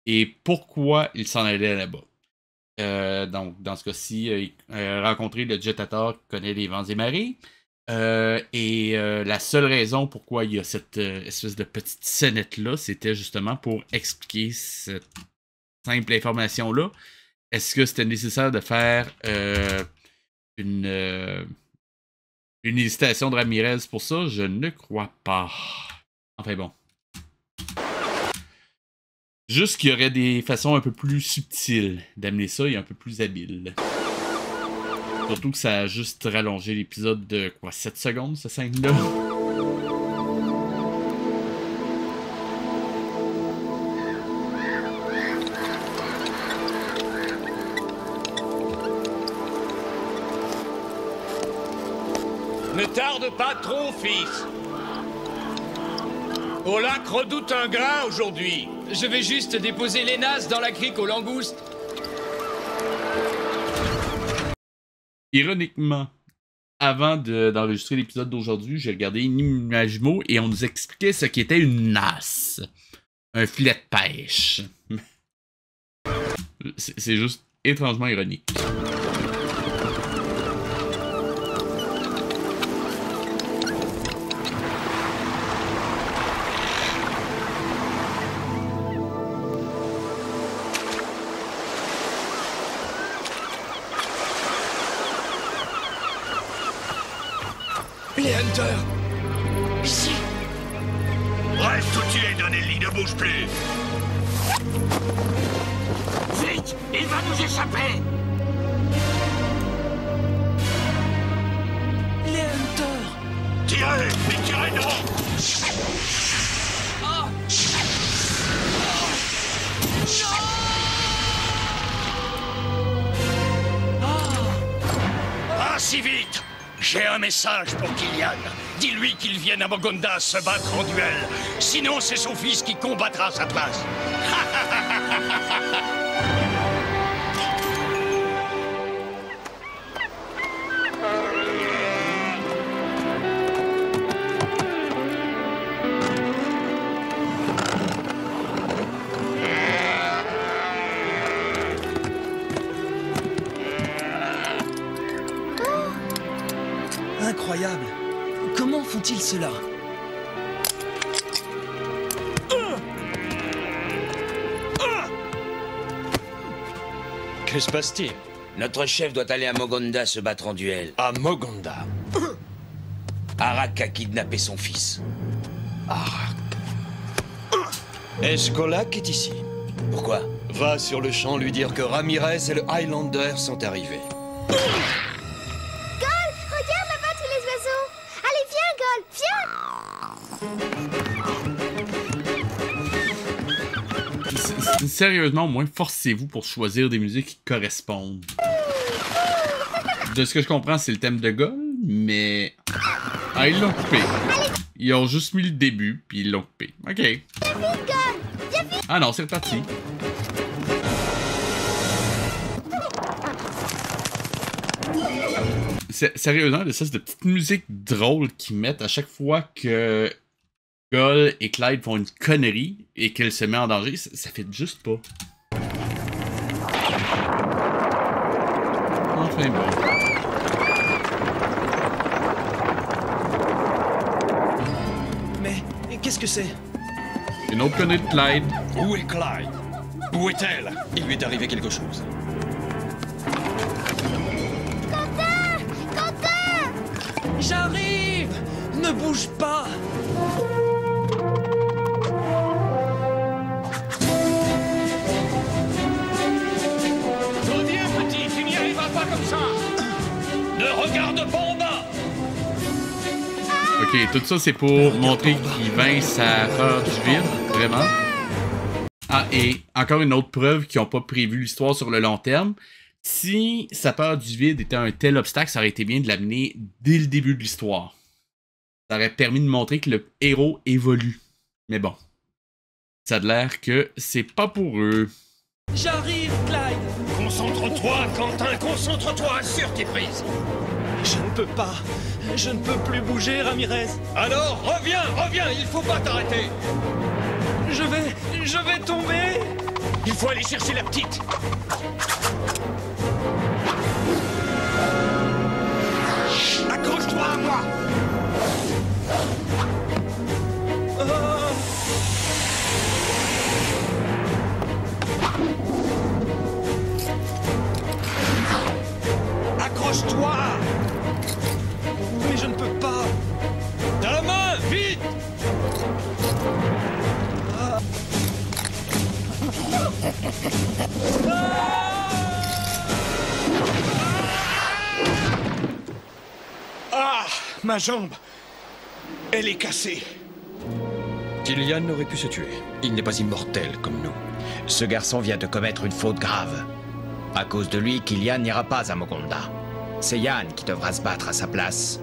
Speaker 2: et pourquoi il s'en allait là-bas. Donc, dans ce cas-ci, rencontrer le jetator qui connaît les vents et marées. La seule raison pourquoi il y a cette espèce de petite scénette-là, c'était justement pour expliquer cette simple information-là. Est-ce que c'était nécessaire de faire une hésitation de Ramirez pour ça? Je ne crois pas. Enfin bon. Juste qu'il y aurait des façons un peu plus subtiles d'amener ça et un peu plus habiles. Surtout que ça a juste rallongé l'épisode de, 7 secondes, cette scène-là?
Speaker 9: Ne tarde pas trop, fils. Olak redoute un grain aujourd'hui.
Speaker 12: Je vais juste déposer les nazes dans la crique aux langoustes.
Speaker 2: Ironiquement, avant d'enregistrer l'épisode d'aujourd'hui, j'ai regardé Imagimo et on nous expliquait ce qu'était une nasse. Un filet de pêche. C'est juste étrangement ironique.
Speaker 5: Les Hunters!
Speaker 6: Ici!
Speaker 9: Reste où tu es, Donnelly, ne bouge plus!
Speaker 11: vite! Il va nous échapper!
Speaker 12: Les Hunters!
Speaker 11: Tirez! Mais tirez non!
Speaker 12: Ah!
Speaker 5: Pas si vite! J'ai un message pour Killian. Dis-lui qu'il vienne à Mogonda se battre en duel. Sinon, c'est son fils qui combattra à sa place.
Speaker 12: Incroyable! Comment font-ils cela?
Speaker 5: Que se passe-t-il?
Speaker 6: Notre chef doit aller à Mogonda se battre en duel.
Speaker 5: À Mogonda?
Speaker 6: Arak a kidnappé son fils.
Speaker 5: Arak. Escolac est ici.
Speaker 6: Pourquoi?
Speaker 3: Va sur le champ lui dire que Ramirez et le Highlander sont arrivés.
Speaker 2: Sérieusement, au moins, forcez-vous pour choisir des musiques qui correspondent. De ce que je comprends, c'est le thème de Gol, mais... Ah, ils l'ont coupé. Ils ont juste mis le début, puis ils l'ont coupé. Ok. Ah non, c'est reparti. Sérieusement, l'espèce de petite musique drôle qu'ils mettent à chaque fois que Gol et Clyde font une connerie et qu'elle se met en danger, ça fait juste pas. Enfin bon.
Speaker 12: Mais qu'est-ce que c'est?
Speaker 2: Une autre connerie de Clyde.
Speaker 3: Où est Clyde? Où est-elle? Il lui est arrivé quelque chose.
Speaker 12: J'arrive! Ne bouge pas!
Speaker 5: Reviens, petit, tu n'y arriveras pas comme ça! Ne regarde pas en bas!
Speaker 2: Ok, tout ça c'est pour montrer qu'il vainc sa peur du vide, vraiment. Ah, et encore une autre preuve qu'ils n'ont pas prévu l'histoire sur le long terme. Si sa peur du vide était un tel obstacle, ça aurait été bien de l'amener dès le début de l'histoire. Ça aurait permis de montrer que le héros évolue. Mais bon, ça a l'air que c'est pas pour eux.
Speaker 12: J'arrive, Clyde!
Speaker 5: Concentre-toi, Quentin, concentre-toi, assure tes prises!
Speaker 12: Je ne peux pas. Je ne peux plus bouger, Ramirez.
Speaker 5: Alors, reviens, il faut pas t'arrêter!
Speaker 12: Je vais tomber!
Speaker 5: Il faut aller chercher la petite! Accroche-toi à moi! Accroche-toi!
Speaker 12: Mais je ne peux pas!
Speaker 5: Ta main, vite!
Speaker 11: Ah! Ma jambe! Elle est cassée.
Speaker 3: Killian aurait pu se tuer. Il n'est pas immortel comme nous.
Speaker 13: Ce garçon vient de commettre une faute grave. À cause de lui, Killian n'ira pas à Mogonda. C'est Yann qui devra se battre à sa place.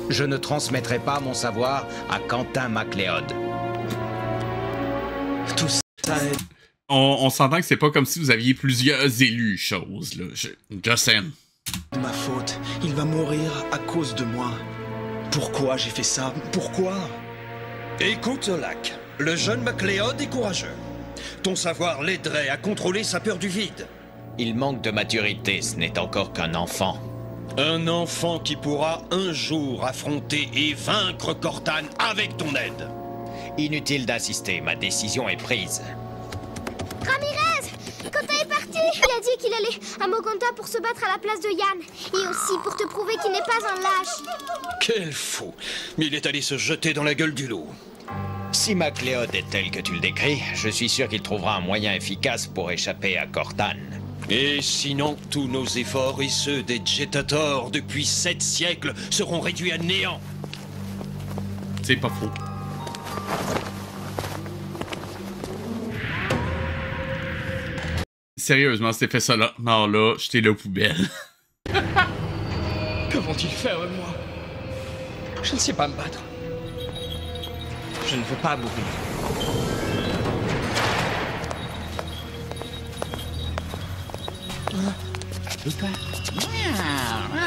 Speaker 13: Je ne transmettrai pas mon savoir à Quentin MacLeod.
Speaker 12: Tout ça est...
Speaker 2: On s'entend que c'est pas comme si vous aviez plusieurs élus, chose, là. Just saying.
Speaker 7: Ma faute. Il va mourir à cause de moi. Pourquoi j'ai fait ça? Pourquoi?
Speaker 3: Écoute, Lac. Le jeune MacLeod est courageux. Ton savoir l'aiderait à contrôler sa peur du vide.
Speaker 13: Il manque de maturité, ce n'est encore qu'un enfant.
Speaker 3: Un enfant qui pourra un jour affronter et vaincre Cortan avec ton aide.
Speaker 13: Inutile d'insister, ma décision est prise.
Speaker 8: Ramirez! Quentin est parti! Il a dit qu'il allait à Mogonda pour se battre à la place de Yann. Et aussi pour te prouver qu'il n'est pas un lâche.
Speaker 3: Quel fou! Mais il est allé se jeter dans la gueule du loup.
Speaker 13: Si MacLeod est tel que tu le décris, je suis sûr qu'il trouvera un moyen efficace pour échapper à Cortan.
Speaker 3: Et sinon, tous nos efforts et ceux des Jetators depuis 7 siècles seront réduits à néant.
Speaker 2: C'est pas faux. Sérieusement, cet effet sonore-là, jetez-le aux poubelles.
Speaker 12: Que vont-ils faire de moi? Je ne sais pas me battre. Je ne veux pas mourir.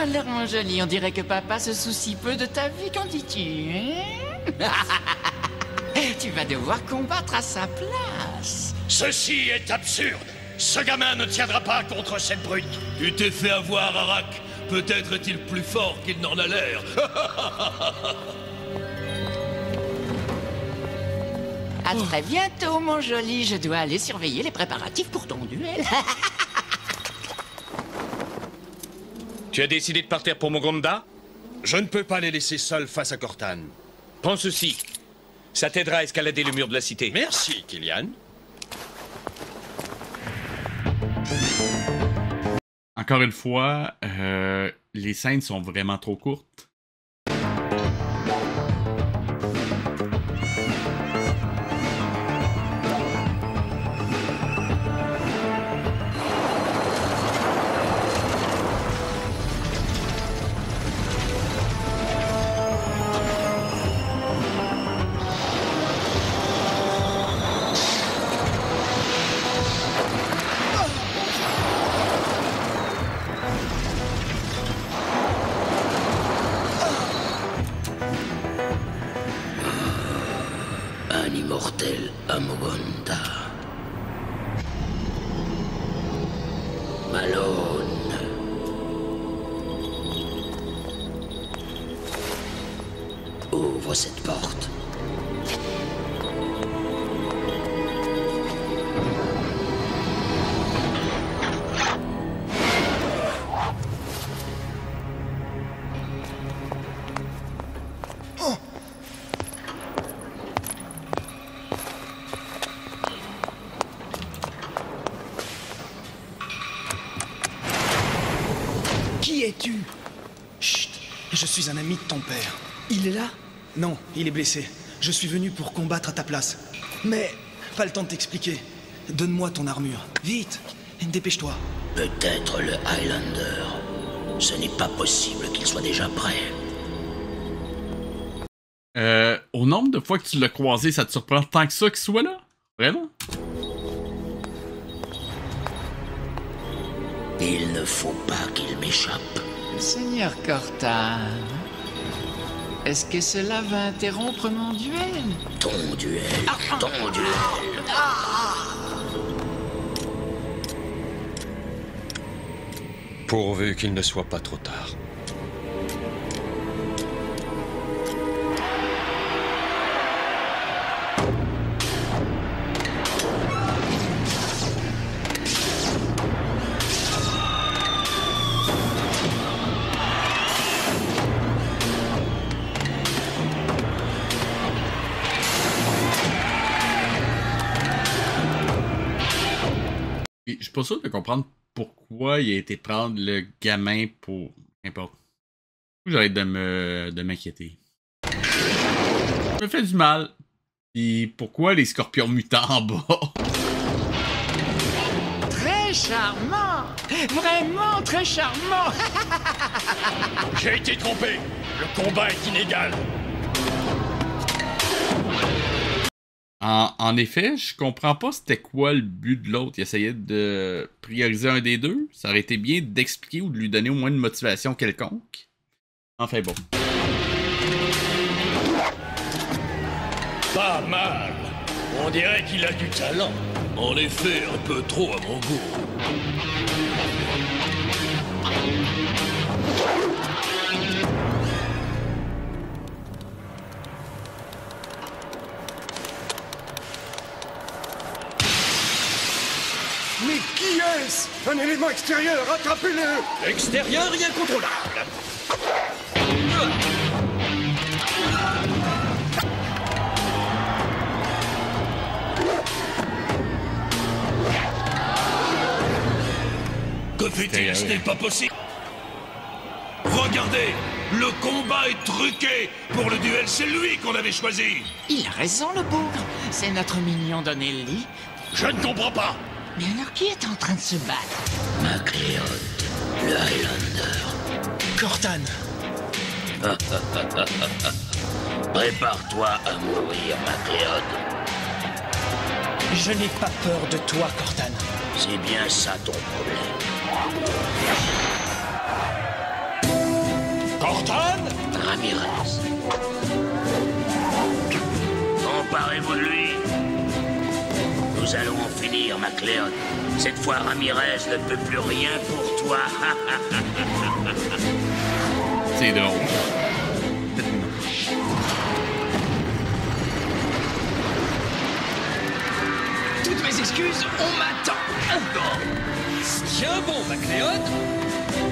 Speaker 10: Alors, mon joli, on dirait que papa se soucie peu de ta vie, qu'en dis-tu, hein? Tu vas devoir combattre à sa place.
Speaker 6: Ceci est absurde. Ce gamin ne tiendra pas contre cette brute.
Speaker 9: Tu t'es fait avoir, Arak. Peut-être est-il plus fort qu'il n'en a l'air.
Speaker 10: À très bientôt, mon joli. Je dois aller surveiller les préparatifs pour ton duel.
Speaker 5: Tu as décidé de partir pour Mogonda?
Speaker 3: Je ne peux pas les laisser seuls face à Cortan.
Speaker 5: Prends ceci. Ça t'aidera à escalader le mur de la cité.
Speaker 3: Merci, Killian.
Speaker 2: Encore une fois, les scènes sont vraiment trop courtes.
Speaker 6: Un immortel à Mogonda. Malone. Ouvre cette porte.
Speaker 7: Qui es-tu? Chut, je suis un ami de ton père. Il est là? Non, il est blessé. Je suis venu pour combattre à ta place. Mais, pas le temps de t'expliquer. Donne-moi ton armure. Vite, dépêche-toi.
Speaker 6: Peut-être le Highlander. Ce n'est pas possible qu'il soit déjà prêt.
Speaker 2: Au nombre de fois que tu l'as croisé, ça te surprend tant que ça qu'il soit là? Vraiment?
Speaker 6: Il ne faut pas qu'il m'échappe.
Speaker 10: Seigneur Cortan, est-ce que cela va interrompre mon duel?
Speaker 6: Ton duel, ton duel.
Speaker 3: Pourvu qu'il ne soit pas trop tard.
Speaker 2: Je suis pas sûr de comprendre pourquoi il a été prendre le gamin pour... N'importe. J'arrête de m'inquiéter. Ça me fait du mal. Et pourquoi les scorpions mutants en bas?
Speaker 10: Très charmant! Vraiment très charmant!
Speaker 9: J'ai été trompé. Le combat est inégal.
Speaker 2: En effet, je comprends pas c'était quoi le but de l'autre. Il essayait de prioriser un des deux. Ça aurait été bien d'expliquer ou de lui donner au moins une motivation quelconque. Enfin bon.
Speaker 9: Pas mal. On dirait qu'il a du talent. En effet, un peu trop à mon goût.
Speaker 4: Mais qui est-ce? Un élément extérieur, attrapez-le!
Speaker 9: Extérieur et incontrôlable.
Speaker 6: fait-il? Ce n'est pas possible. Regardez, le combat est truqué. Pour le duel, c'est lui qu'on avait choisi.
Speaker 10: Il a raison, le bougre. C'est notre mignon Donnelly.
Speaker 6: Je ne comprends pas.
Speaker 10: Mais alors qui est en train de se battre?
Speaker 6: MacLeod, le Highlander.
Speaker 7: Cortan.
Speaker 6: Prépare-toi à mourir, MacLeod.
Speaker 7: Je n'ai pas peur de toi, Cortan.
Speaker 6: C'est bien ça ton problème.
Speaker 9: Cortan?
Speaker 6: Ramirez. Emparez-vous de lui. Nous allons en finir, MacLeod. Cette fois, Ramirez ne peut plus rien pour toi.
Speaker 2: C'est drôle.
Speaker 12: Toutes mes excuses, on m'attend.
Speaker 9: Tiens bon, MacLeod.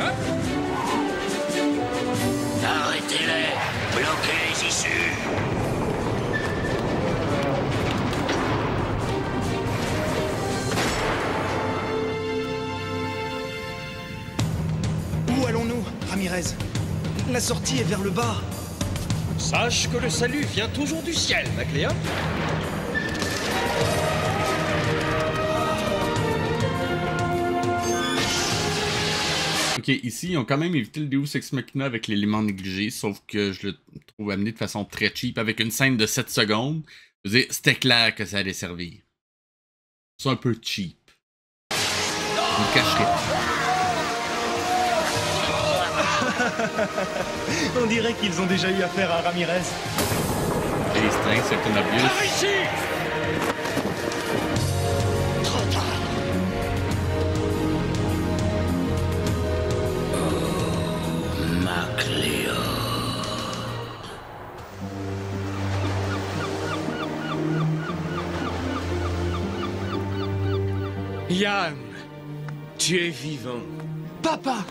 Speaker 9: Hein?
Speaker 6: Arrêtez-les. Bloquez les issues.
Speaker 7: Où allons-nous, Ramirez? La sortie est vers le bas.
Speaker 9: Sache que le salut vient toujours du ciel, MacLeod.
Speaker 2: Ok, ici, ils ont quand même évité le Deus Ex Machina avec l'élément négligé, sauf que je le trouve amené de façon très cheap avec une scène de 7 secondes. Je veux dire, c'était clair que ça allait servir. C'est un peu cheap. Je me cacherai pas.
Speaker 7: On dirait qu'ils ont déjà eu affaire à Ramirez.
Speaker 2: Et les strings, c'est un obvious.
Speaker 9: Par ici!
Speaker 5: Yann, tu es vivant.
Speaker 7: Papa,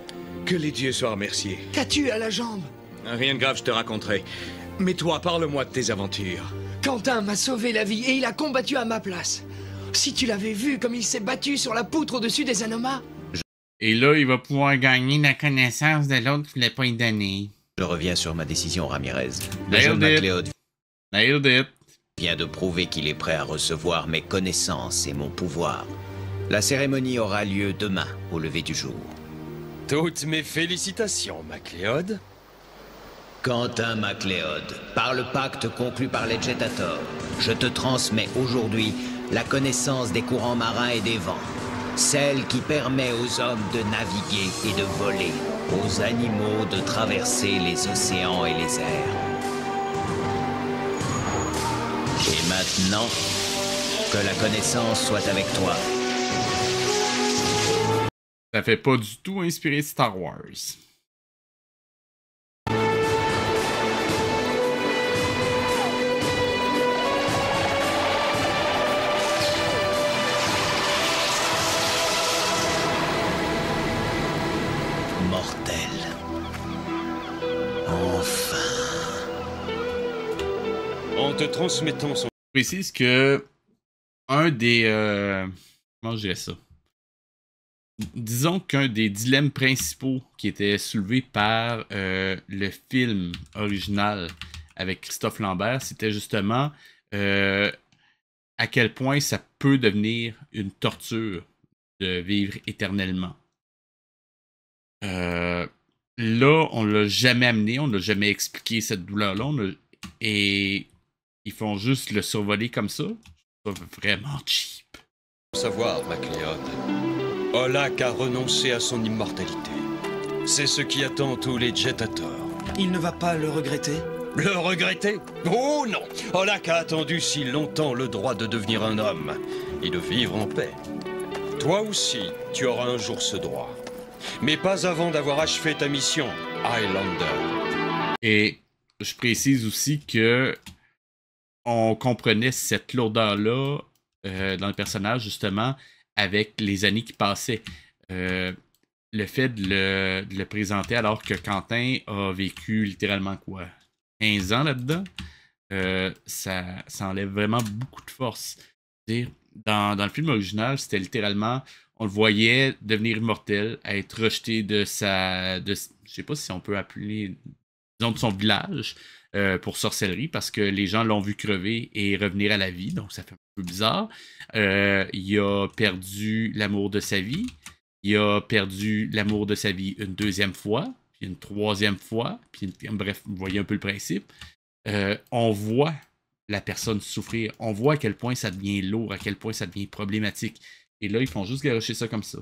Speaker 5: Que les dieux soient remerciés.
Speaker 7: qu'as-tu à la jambe?
Speaker 5: Rien de grave, je te raconterai. Mais toi, parle-moi de tes aventures.
Speaker 12: Quentin m'a sauvé la vie et il a combattu à ma place. Si tu l'avais vu comme il s'est battu sur la poutre au-dessus des Anomas.
Speaker 2: Et là, il va pouvoir gagner la connaissance de l'autre qui ne voulait pas y donner.
Speaker 13: Je reviens sur ma décision, Ramirez. Le
Speaker 2: Nailed
Speaker 13: jeune
Speaker 2: it.
Speaker 13: MacLeod
Speaker 2: Nailed it.
Speaker 13: vient de prouver qu'il est prêt à recevoir mes connaissances et mon pouvoir. La cérémonie aura lieu demain, au lever du jour.
Speaker 9: Toutes mes félicitations, MacLeod.
Speaker 13: Quentin MacLeod, par le pacte conclu par les Jetator, je te transmets aujourd'hui la connaissance des courants marins et des vents. Celle qui permet aux hommes de naviguer et de voler, aux animaux de traverser les océans et les airs. Et maintenant, que la connaissance soit avec toi.
Speaker 2: Ça fait pas du tout inspiré de Star Wars.
Speaker 13: Mortel. Enfin.
Speaker 5: En te transmettant son...
Speaker 2: Je précise que un des... comment je dirais ça? Disons qu'un des dilemmes principaux qui étaient soulevés par le film original avec Christophe Lambert, c'était justement à quel point ça peut devenir une torture de vivre éternellement. Là, on l'a jamais amené, on l'a jamais expliqué cette douleur-là, et ils font juste le survoler comme ça. C'est vraiment cheap.
Speaker 5: Savoir, MacLeod. Olak a renoncé à son immortalité. C'est ce qui attend tous les Jetator.
Speaker 7: Il ne va pas le regretter?
Speaker 5: Le regretter? Oh non! Olak a attendu si longtemps le droit de devenir un homme et de vivre en paix. Toi aussi, tu auras un jour ce droit. Mais pas avant d'avoir achevé ta mission, Highlander.
Speaker 2: Et je précise aussi que on comprenait cette lourdeur-là dans le personnage, justement, avec les années qui passaient. Le fait de le présenter alors que Quentin a vécu littéralement quoi? 15 ans là-dedans, ça enlève vraiment beaucoup de force. C'est-à-dire, dans le film original, c'était littéralement, on le voyait devenir immortel, être rejeté de je sais pas si on peut appeler, disons, de son village pour sorcellerie, parce que les gens l'ont vu crever et revenir à la vie, donc ça fait un peu bizarre. Il a perdu l'amour de sa vie, il a perdu l'amour de sa vie une deuxième fois, puis une troisième fois, puis bref, vous voyez un peu le principe. On voit la personne souffrir, on voit à quel point ça devient lourd, à quel point ça devient problématique. Et là, ils font juste garocher ça comme ça.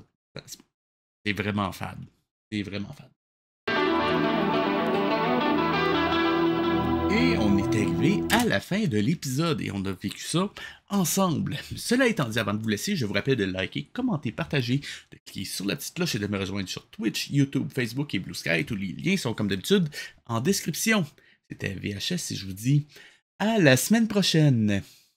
Speaker 2: C'est vraiment fade. C'est vraiment fade. Et on est arrivé à la fin de l'épisode et on a vécu ça ensemble. Cela étant dit, avant de vous laisser, je vous rappelle de liker, commenter, partager, de cliquer sur la petite cloche et de me rejoindre sur Twitch, YouTube, Facebook et Blue Sky. Tous les liens sont comme d'habitude en description. C'était VHS et je vous dis à la semaine prochaine.